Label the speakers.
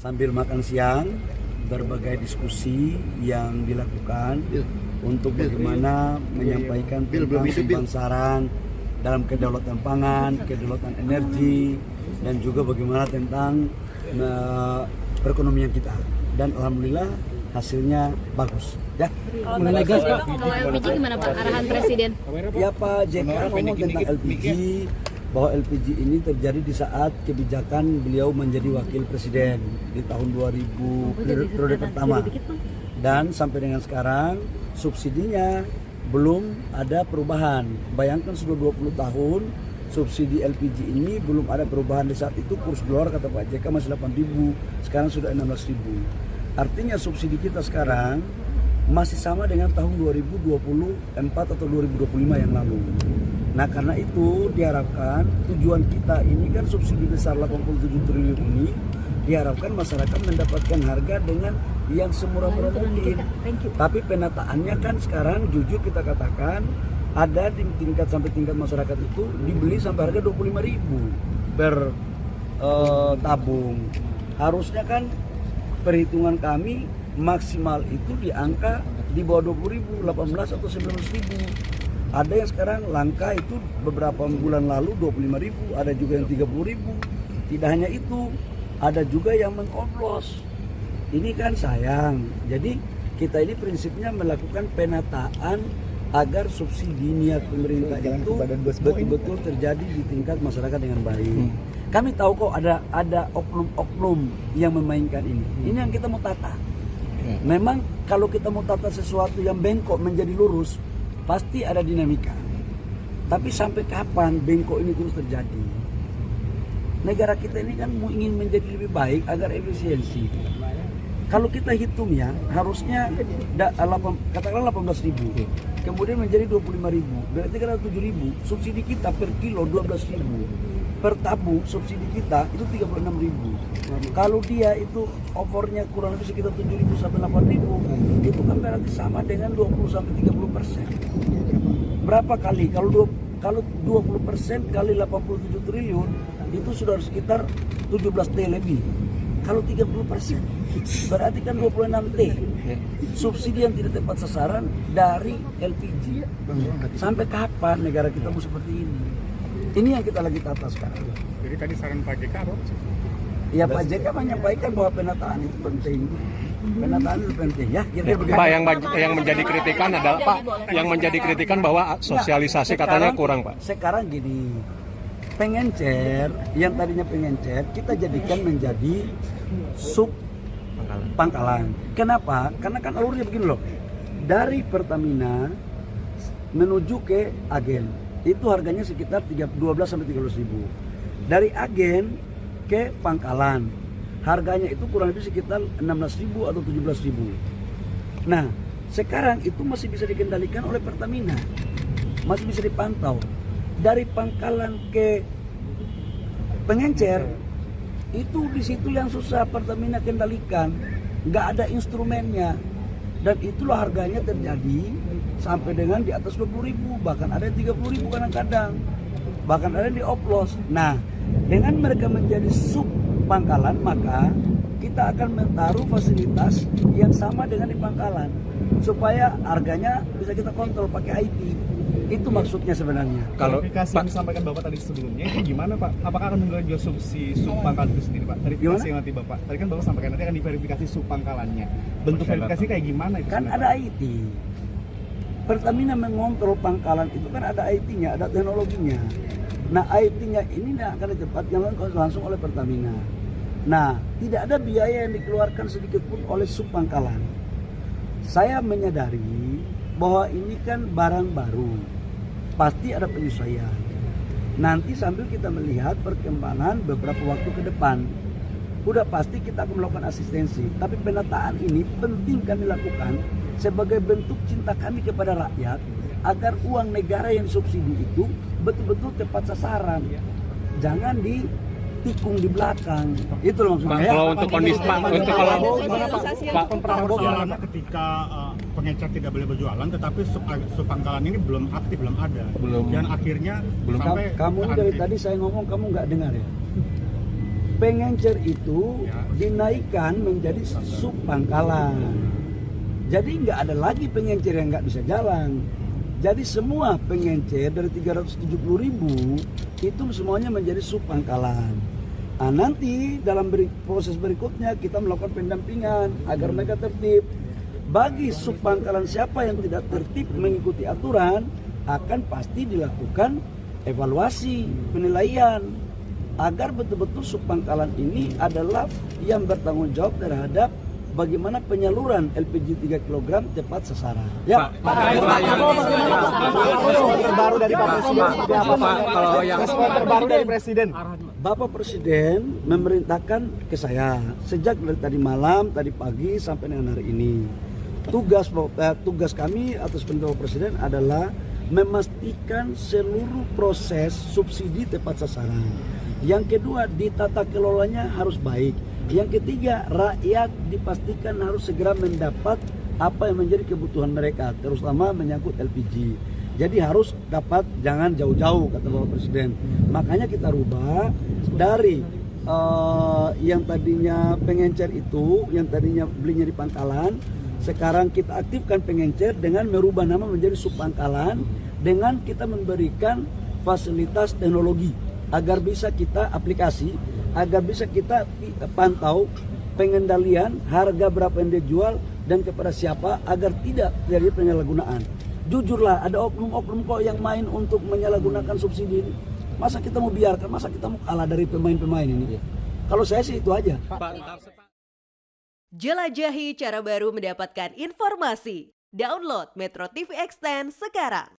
Speaker 1: sambil makan siang berbagai diskusi yang dilakukan untuk bagaimana menyampaikan tentang sumbang saran dalam kedaulatan pangan, kedaulatan energi, dan juga bagaimana tentang perekonomian kita. Dan alhamdulillah hasilnya bagus. Ya.
Speaker 2: Kalau LPG gimana Pak arahan Presiden?
Speaker 1: Ya Pak JK ngomong tentang LPG, bahwa LPG ini terjadi di saat kebijakan beliau menjadi wakil presiden di tahun 2000 periode pertama. Dan sampai dengan sekarang subsidinya belum ada perubahan. Bayangkan sudah 20 tahun subsidi LPG ini belum ada perubahan. Di saat itu kurs dolar kata Pak JK masih 8.000, sekarang sudah 16.000. Artinya subsidi kita sekarang masih sama dengan tahun 2024 atau 2025 yang lalu. Nah karena itu diharapkan tujuan kita ini kan subsidi besar 87 triliun ini, diharapkan masyarakat mendapatkan harga dengan yang semurah-murah mungkin. Tapi penataannya kan sekarang jujur kita katakan ada di tingkat sampai tingkat masyarakat itu dibeli sampai harga 25.000 per tabung. Harusnya kan perhitungan kami maksimal itu di angka di bawah 20.000, 18 atau 19.000. Ada yang sekarang langka itu beberapa bulan lalu 25.000, ada juga yang 30.000. Tidak hanya itu, ada juga yang mengoplos. Ini kan sayang. Jadi kita ini prinsipnya melakukan penataan agar subsidi niat pemerintah itu betul-betul terjadi di tingkat masyarakat dengan baik. Kami tahu kok ada oknum-oknum yang memainkan ini. Ini yang kita mau tata. Memang kalau kita mau tata sesuatu yang bengkok menjadi lurus, pasti ada dinamika. Tapi sampai kapan bengkok ini terus terjadi? Negara kita ini kan ingin menjadi lebih baik agar efisiensi. Kalau kita hitung ya, harusnya katakanlah 18.000, kemudian menjadi 25.000, berarti kan ada 7.000. Subsidi kita per kilo 12.000, per tabung subsidi kita itu 36.000. Kalau dia itu overnya kurang lebih sekitar 7.000 sampai 8.000, itu kan berarti sama dengan 20 sampai 30%. Berapa kali? Kalau 20% kali 87 triliun itu sudah sekitar 17 T lebih. Kalau 30% berarti kan 26 T subsidi yang tidak tepat sasaran dari LPG. Sampai kapan negara kita mau seperti ini? Ini yang kita lagi tata sekarang.
Speaker 3: Jadi tadi saran Pak JK apa?
Speaker 1: Ya Pak JK menyampaikan bahwa penataan itu penting. Penataan itu penting ya.
Speaker 4: Pak yang menjadi kritikan adalah Pak yang menjadi kritikan bahwa sosialisasi katanya kurang Pak.
Speaker 1: Sekarang gini, pengencer yang tadinya pengencer kita jadikan menjadi sub pangkalan. Kenapa? Karena kan alurnya begini loh. Dari Pertamina menuju ke agen itu harganya sekitar 12 sampai 13.000. Dari agen ke pangkalan harganya itu kurang lebih sekitar 16.000 atau 17.000. Nah sekarang itu masih bisa dikendalikan oleh Pertamina, masih bisa dipantau. Dari pangkalan ke pengencer itu di situ yang susah Pertamina kendalikan, nggak ada instrumennya, dan itulah harganya terjadi sampai dengan di atas 20.000, bahkan ada 30.000 kadang-kadang, bahkan ada di oplos. Nah dengan mereka menjadi sub pangkalan maka kita akan menaruh fasilitas yang sama dengan di pangkalan supaya harganya bisa kita kontrol pakai IT. Itu maksudnya sebenarnya.
Speaker 3: Kalau verifikasi yang disampaikan Bapak tadi sebelumnya itu gimana Pak? Apakah akan menggunakan juga sub pangkalan itu sendiri Pak? Verifikasi yang nanti Bapak, tadi kan Bapak sampaikan nanti akan diverifikasi sub pangkalannya. Bentuk verifikasi kayak gimana itu?
Speaker 1: Kan ada IT. Pertamina mengontrol pangkalan itu kan ada IT-nya, ada teknologinya. Nah IT-nya ini akan ditempatkan langsung oleh Pertamina. Nah tidak ada biaya yang dikeluarkan sedikit pun oleh sub pangkalan. Saya menyadari bahwa ini kan barang baru, pasti ada penyesuaian. Nanti sambil kita melihat perkembangan beberapa waktu ke depan, udah pasti kita akan melakukan asistensi. Tapi penataan ini penting kami lakukan sebagai bentuk cinta kami kepada rakyat, agar uang negara yang subsidi itu betul-betul tepat sasaran, jangan ditikung di belakang. Itu loh maksudnya.
Speaker 4: Kalau untuk kondisi Pak, untuk kalau
Speaker 3: Pak Prabowo ketika pengecer tidak boleh berjualan, tetapi sub pangkalan ini belum aktif, belum ada. Dan akhirnya
Speaker 1: kamu dari tadi saya ngomong kamu nggak dengar ya. pengencer itu dinaikkan menjadi sub Pangkalan. Jadi nggak ada lagi pengencer yang nggak bisa jalan. Jadi semua pengencer dari 370.000 itu semuanya menjadi sub Pangkalan. Nah, nanti dalam proses berikutnya kita melakukan pendampingan agar mereka tertib. Bagi sub Pangkalan siapa yang tidak tertib mengikuti aturan akan pasti dilakukan evaluasi, penilaian agar betul-betul sub Pangkalan ini adalah yang bertanggung jawab terhadap bagaimana penyaluran LPG 3 kg tepat sasaran. Ya.
Speaker 3: Terbaru dari Pak Presiden seperti apa Pak?
Speaker 4: Kalau yang
Speaker 3: Respon terbaru dari Presiden.
Speaker 1: Bapak Presiden memerintahkan ke saya sejak dari tadi malam, tadi pagi sampai dengan hari ini. Tugas kami atas perintah Bapak Presiden adalah memastikan seluruh proses subsidi tepat sasaran. Yang kedua, ditata kelolanya harus baik. Yang ketiga, rakyat dipastikan harus segera mendapat apa yang menjadi kebutuhan mereka, terutama menyangkut LPG. Jadi harus dapat, jangan jauh-jauh kata Bapak Presiden. Makanya kita rubah dari yang tadinya pengencer itu, yang tadinya belinya di Pangkalan, sekarang kita aktifkan pengencer dengan merubah nama menjadi sub Pangkalan, dengan kita memberikan fasilitas teknologi agar bisa kita aplikasi, agar bisa kita pantau pengendalian harga berapa yang dia jual dan kepada siapa agar tidak terjadi penyalahgunaan. Jujurlah, ada oknum-oknum kok yang main untuk menyalahgunakan subsidi ini. Masa kita mau biarkan, masa kita mau kalah dari pemain-pemain ini? Kalau saya sih itu aja.
Speaker 5: Jelajahi cara baru mendapatkan informasi. Download Metro TV Extend sekarang.